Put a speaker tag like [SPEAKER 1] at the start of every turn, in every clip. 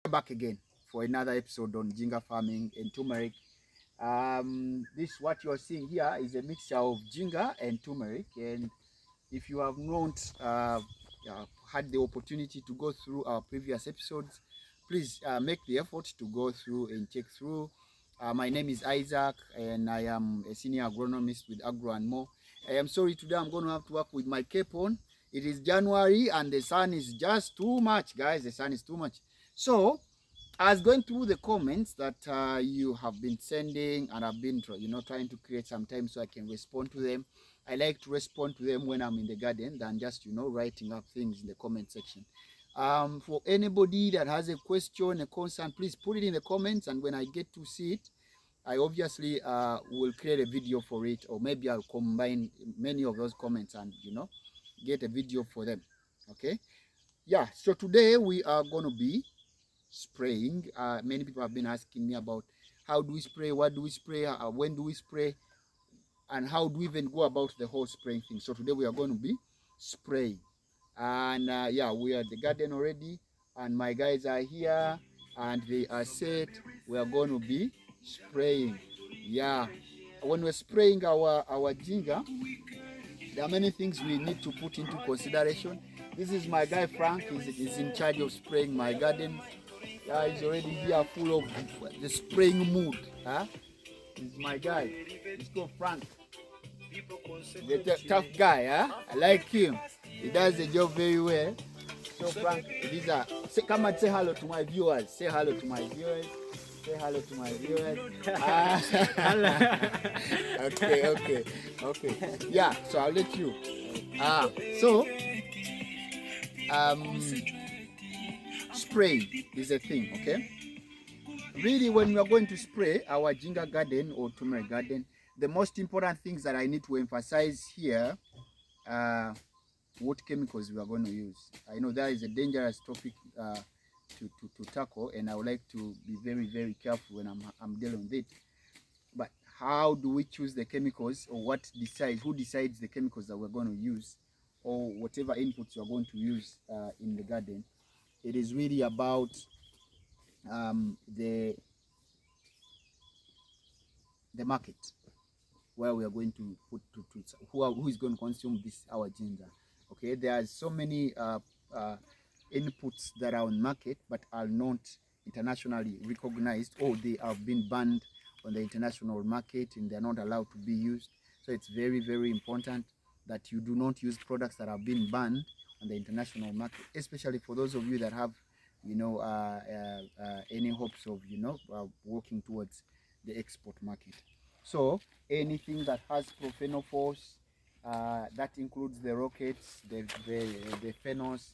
[SPEAKER 1] Back again for another episode on ginger farming and turmeric. This what you are seeing here is a mixture of ginger and turmeric. And if you have not had the opportunity to go through our previous episodes, please make the effort to go through and check through. My name is Isaac, and I am a senior agronomist with Agro and More. I am sorry today I'm going to have to work with my cape on. It is January and the sun is just too much, guys. The sun is too much. So I was going through the comments that you have been sending, and I've been trying to create some time so I can respond to them. I like to respond to them when I'm in the garden than just writing up things in the comment section. For anybody that has a question, a concern, please put it in the comments, and when I get to see it, I obviously will create a video for it, or maybe I'll combine many of those comments and get a video for them. Okay, yeah. So today we are going to be spraying. Many people have been asking me about how do we spray, what do we spray, when do we spray, and how do we even go about the whole spraying thing. So today we are going to be spraying, and yeah, we are at the garden already, and my guys are here and they are set. We are going to be spraying. Yeah, when we're spraying our ginger, there are many things we need to put into consideration. This is my guy Frank. He's in charge of spraying my garden. He's already here full of the spraying mood. Huh? He's my guy. He's called Frank. The tough guy. Huh? I like him. He does the job very well. So Frank, come and say hello to my viewers. Say hello to my viewers. Say hello to my viewers. Okay. Yeah, so I'll let you. So spraying is a thing, okay? Really, when we are going to spray our ginger garden or turmeric garden, the most important things that I need to emphasize here are what chemicals we are going to use. I know that is a dangerous topic to tackle, and I would like to be very, very careful when I'm dealing with it. But how do we choose the chemicals, or who decides the chemicals that we're going to use, or whatever inputs you're going to use in the garden? It is really about the market where we are going to put who is going to consume this our ginger. Okay, there are so many inputs that are on market but are not internationally recognized, or they have been banned on the international market and they're not allowed to be used. So it's very, very important that you do not use products that have been banned on the international market, especially for those of you that have any hopes of working towards the export market. So anything that has profenophos, that includes the rockets, the phenos.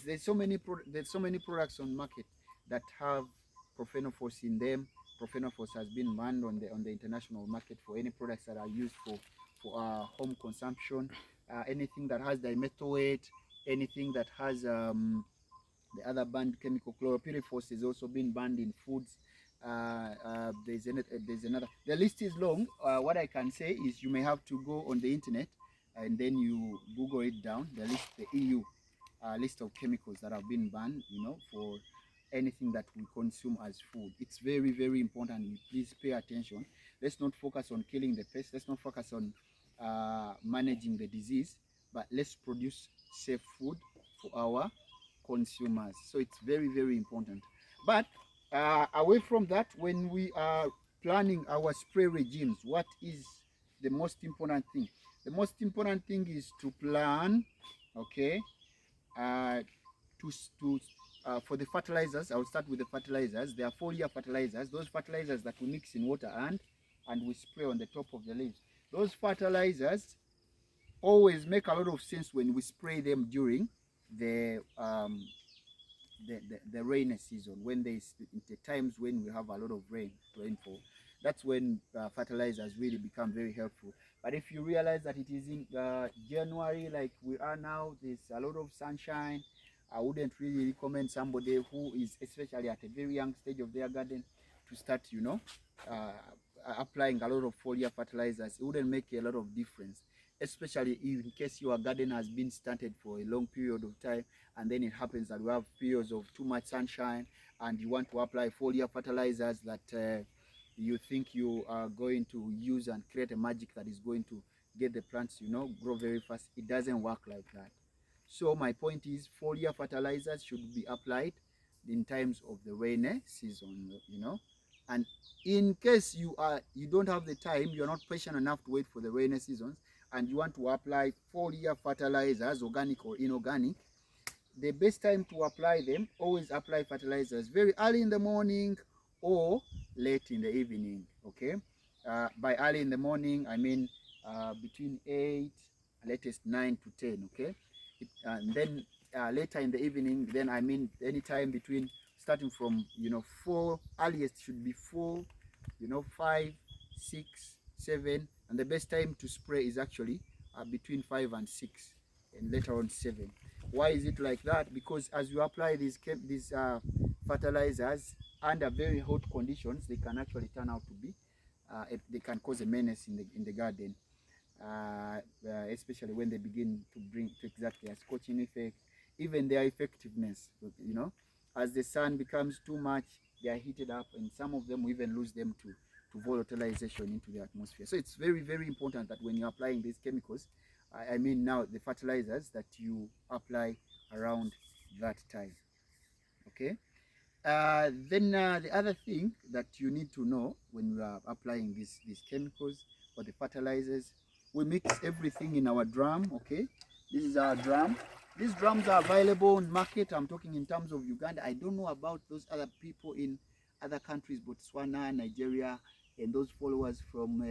[SPEAKER 1] There's so many products on market that have profenophos in them. Profenophos has been banned on the international market for any products that are used for home consumption. Anything that has dimethylate, anything that has the other banned chemical chloropyrifos has also been banned in foods. There's another. The list is long. What I can say is you may have to go on the internet and then you Google it down. The EU list of chemicals that have been banned, for anything that we consume as food. It's very, very important. Please pay attention. Let's not focus on killing the pest. Let's not focus on managing the disease, but let's produce safe food for our consumers. So it's very, very important. But away from that, when we are planning our spray regimes, what is the most important thing? The most important thing is to plan, okay, for the fertilizers. I'll start with the fertilizers. There are foliar fertilizers, those fertilizers that we mix in water and we spray on the top of the leaves. Those fertilizers always make a lot of sense when we spray them during the rainy season, when the times when we have a lot of rainfall. That's when fertilizers really become very helpful. But if you realize that it is in January, like we are now, there's a lot of sunshine, I wouldn't really recommend somebody who is especially at a very young stage of their garden to start applying a lot of foliar fertilizers. It wouldn't make a lot of difference. especially in case your garden has been stunted for a long period of time, and then it happens that we have periods of too much sunshine, and you want to apply foliar fertilizers that you think you are going to use and create a magic that is going to get the plants, grow very fast. It doesn't work like that. So my point is, foliar fertilizers should be applied in times of the rainy season, and in case you don't have the time, you're not patient enough to wait for the rainy seasons, and you want to apply foliar fertilizers, organic or inorganic, the best time to apply them, always apply fertilizers very early in the morning or late in the evening. Okay, by early in the morning I mean between 8, latest 9 to 10. Okay, and then later in the evening, then I mean anytime between, starting from 4, earliest should be 4, 5, 6, 7, and the best time to spray is actually between 5 and 6, and later on 7. Why is it like that? Because as you apply these fertilizers under very hot conditions, they can actually turn out to be they can cause a menace in the garden, especially when they begin to exert their scorching effect, even their effectiveness. As the sun becomes too much, they are heated up, and some of them will even lose them to volatilization into the atmosphere. So it's very, very important that when you're applying these chemicals, I mean now the fertilizers, that you apply around that time. Okay. Then the other thing that you need to know when you are applying these chemicals or the fertilizers, we mix everything in our drum. Okay, this is our drum. These drums are available on market. I'm talking in terms of Uganda. I don't know about those other people in other countries, Botswana, Nigeria, and those followers from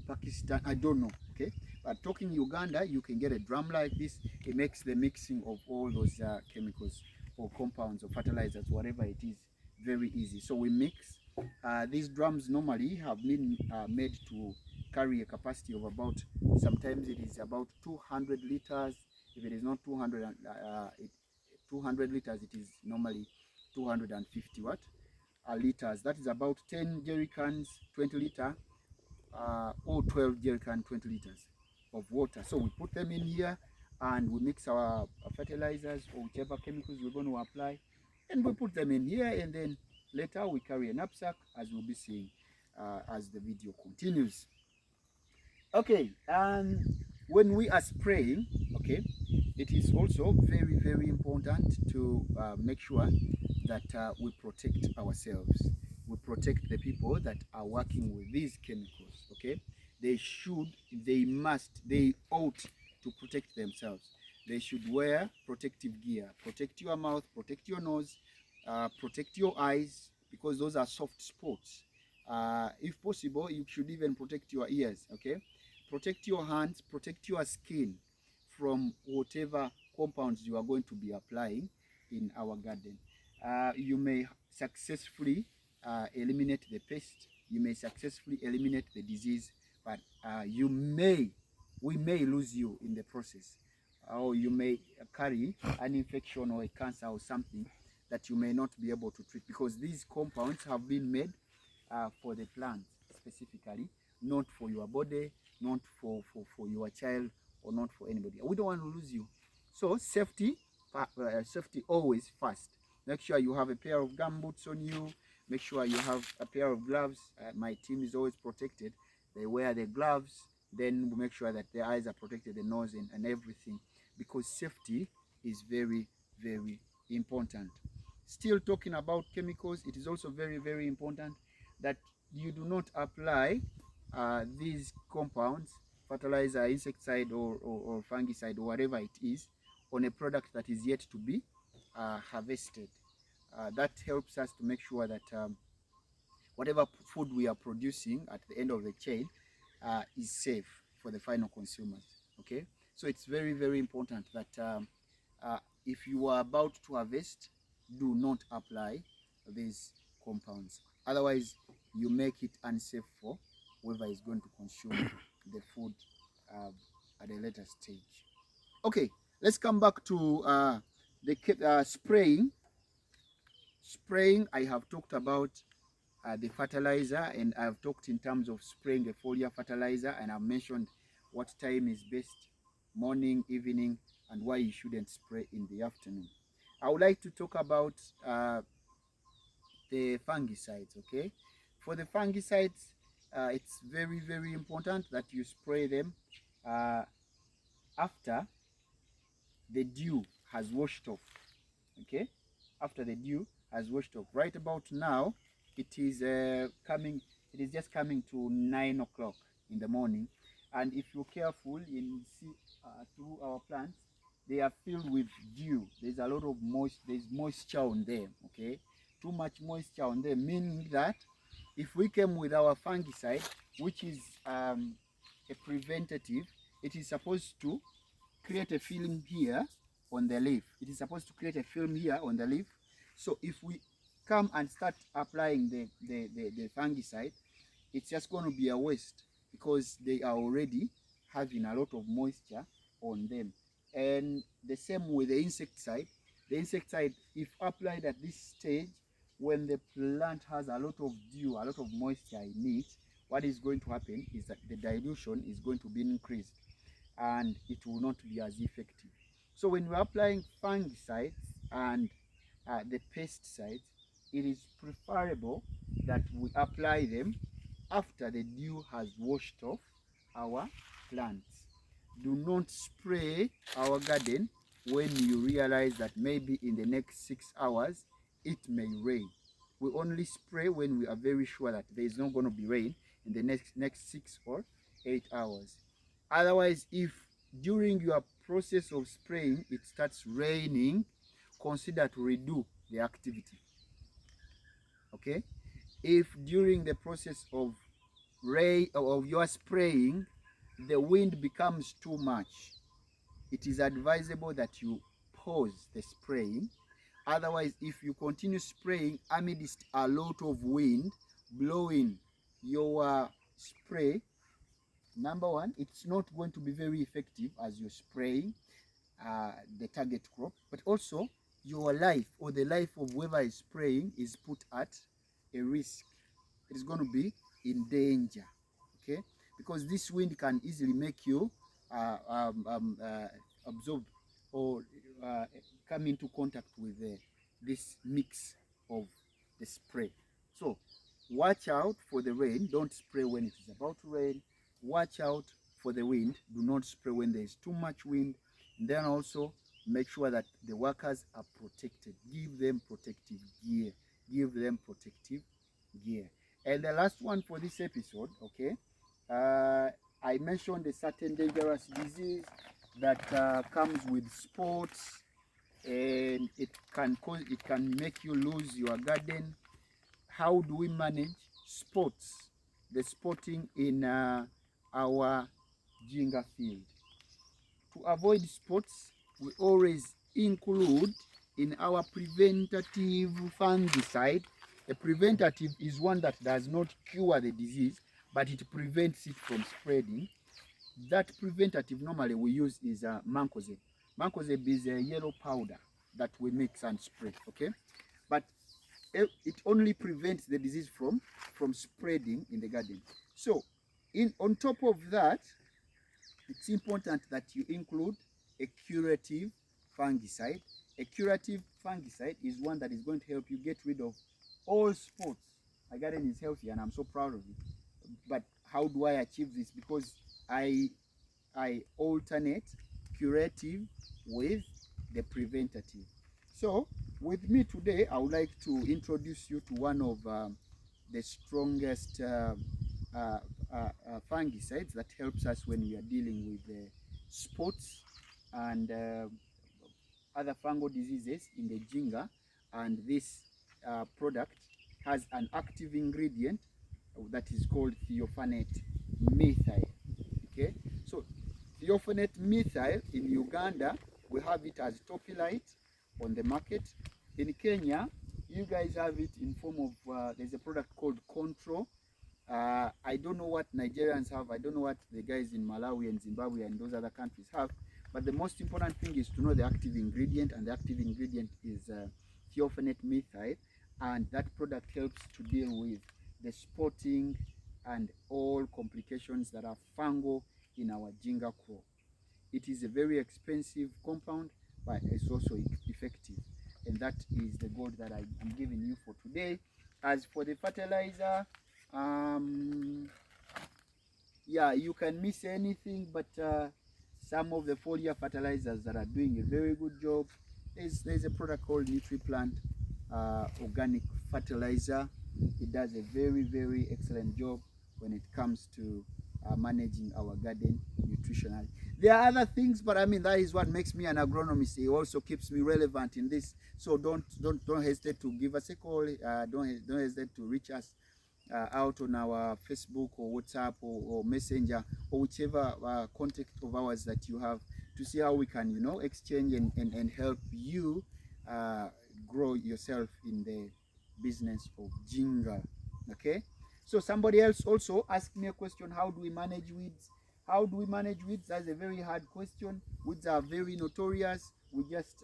[SPEAKER 1] Pakistan. I don't know. Okay, but talking Uganda, you can get a drum like this. It makes the mixing of all those chemicals or compounds or fertilizers, whatever it is, very easy. So we mix. These drums normally have been made to carry a capacity of about, sometimes it is about 200 liters. If it is not 200 liters, it is normally 250 liters. That is about 10 jerry cans, 20 liter, or 12 jerry can, 20 liters of water. So we put them in here, and we mix our fertilizers or whichever chemicals we're going to apply, and we put them in here, and then later we carry a knapsack, as we'll be seeing as the video continues. Okay, and when we are spraying, okay, it is also very, very important to make sure that we protect ourselves. We protect the people that are working with these chemicals. Okay, they should, they must, they ought to protect themselves. They should wear protective gear. Protect your mouth, protect your nose, protect your eyes, because those are soft spots. If possible, you should even protect your ears. Okay, protect your hands, protect your skin from whatever compounds you are going to be applying in our garden. You may successfully eliminate the pest, you may successfully eliminate the disease, but we may lose you in the process, or you may carry an infection or a cancer or something that you may not be able to treat, because these compounds have been made for the plant specifically, not for your body, not for your child, or not for anybody. We don't want to lose you. So safety always first. Make sure you have a pair of gumboots on you. Make sure you have a pair of gloves. My team is always protected. They wear the gloves. Then we make sure that their eyes are protected, the nose, and everything, because safety is very, very important. Still talking about chemicals, it is also very, very important that you do not apply these compounds, fertilizer, insecticide, or fungicide, or whatever it is, on a product that is yet to be harvested. That helps us to make sure that whatever food we are producing at the end of the chain is safe for the final consumers. Okay, so it's very, very important that if you are about to harvest, do not apply these compounds. Otherwise, you make it unsafe for whoever is going to consume the food at a later stage. Okay, let's come back to the spraying. Spraying, I have talked about the fertilizer, and I've talked in terms of spraying the foliar fertilizer, and I've mentioned what time is best, morning, evening, and why you shouldn't spray in the afternoon. I would like to talk about the fungicides. Okay, for the fungicides, it's very, very important that you spray them uh, after the dew has washed off. Okay, after the dew has washed off. Right about now, it is it is just coming to 9 o'clock in the morning, and if you're careful in see through our plants, they are filled with dew. There's a lot of there's moisture on them. Okay, too much moisture on them, meaning that if we came with our fungicide, which is a preventative, it is supposed to create a film here on the leaf. It is supposed to create a film here on the leaf. So if we come and start applying the fungicide, it's just going to be a waste because they are already having a lot of moisture on them. And the same with the insecticide. The insecticide, if applied at this stage, when the plant has a lot of dew, a lot of moisture in it, what is going to happen is that the dilution is going to be increased and it will not be as effective. So when we're applying fungicides and the pesticides, it is preferable that we apply them after the dew has washed off our plants. Do not spray our garden when you realize that maybe in the next 6 hours it may rain. We only spray when we are very sure that there is not going to be rain in the next 6 or 8 hours. Otherwise, if during your process of spraying it starts raining, consider to redo the activity. Okay? If during the process of your spraying the wind becomes too much, it is advisable that you pause the spraying. Otherwise, if you continue spraying amidst a lot of wind blowing your spray, number one, it's not going to be very effective as you're spraying the target crop, but also your life or the life of whoever is spraying is put at a risk. It is going to be in danger, okay? Because this wind can easily make you absorb or come into contact with this mix of the spray. So watch out for the rain. Don't spray when it is about to rain. Watch out for the wind. Do not spray when there is too much wind. And then also make sure that the workers are protected. Give them protective gear. Give them protective gear. And the last one for this episode, okay, I mentioned a certain dangerous disease that comes with spots, and it can make you lose your garden. How do we manage spots, the spotting in our jinga field? To avoid spots, we always include in our preventative fungicide. A preventative is one that does not cure the disease, but it prevents it from spreading. That preventative normally we use is mancozeb. Mancozeb is a yellow powder that we mix and spray, okay? But it only prevents the disease from spreading in the garden. So on top of that, it's important that you include a curative fungicide. A curative fungicide is one that is going to help you get rid of all spots. My garden is healthy and I'm so proud of it. But how do I achieve this? Because I alternate curative with the preventative. So with me today, I would like to introduce you to one of the strongest fungicides that helps us when we are dealing with spots and other fungal diseases in the jinga. And this product has an active ingredient that is called thiophanate methyl. Okay, so thiophanate methyl in Uganda, we have it as Topilite on the market. In Kenya, you guys have it in form of, there's a product called Control. I don't know what Nigerians have. I don't know what the guys in Malawi and Zimbabwe and those other countries have. But the most important thing is to know the active ingredient, and the active ingredient is thiophanate methyl, and that product helps to deal with the spotting and all complications that are fungal in our Jinga crop. It is a very expensive compound, but it's also effective. And that is the gold that I am giving you for today. As for the fertilizer, yeah, you can miss anything, but some of the foliar fertilizers that are doing a very good job. There's a product called NutriPlant organic fertilizer. It does a very excellent job when it comes to managing our garden nutritionally. There are other things, but I mean that is what makes me an agronomist. It also keeps me relevant in this. So don't hesitate to give us a call. Don't hesitate to reach us out on our Facebook or WhatsApp or Messenger or whichever contact of ours that you have, to see how we can, exchange and help you grow yourself in the business of Jinga. Okay, so somebody else also asked me a question: how do we manage weeds? How do we manage weeds? That's a very hard question. Weeds are very notorious. We just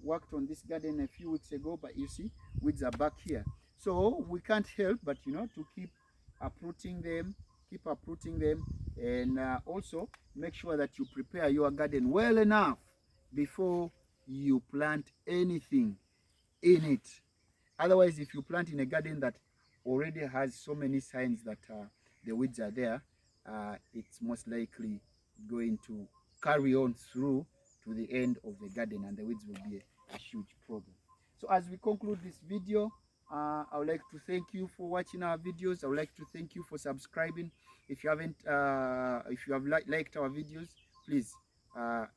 [SPEAKER 1] worked on this garden a few weeks ago, but you see, weeds are back here. So we can't help but, to keep uprooting them, and also make sure that you prepare your garden well enough before you plant anything in it. Otherwise, if you plant in a garden that already has so many signs that the weeds are there, it's most likely going to carry on through to the end of the garden, and the weeds will be a huge problem. So as we conclude this video, I would like to thank you for watching our videos. I would like to thank you for subscribing. If you haven't, if you have liked our videos, please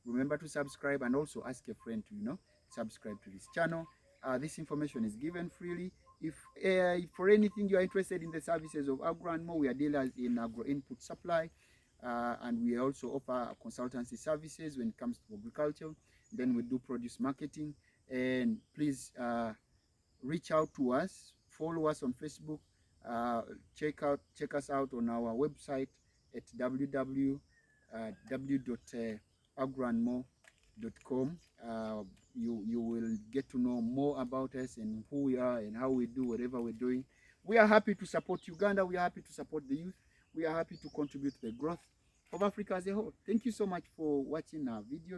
[SPEAKER 1] remember to subscribe, and also ask a friend to, subscribe to this channel. This information is given freely. If for anything you are interested in the services of Agro and More, we are dealers in agro input supply, and we also offer consultancy services when it comes to agriculture. Then we do produce marketing, and please reach out to us, follow us on Facebook, check us out on our website at www.agroandmore.com. You will get to know more about us and who we are and how we do whatever we're doing. We are happy to support Uganda. We are happy to support the youth. We are happy to contribute to the growth of Africa as a whole. Thank you so much for watching our video.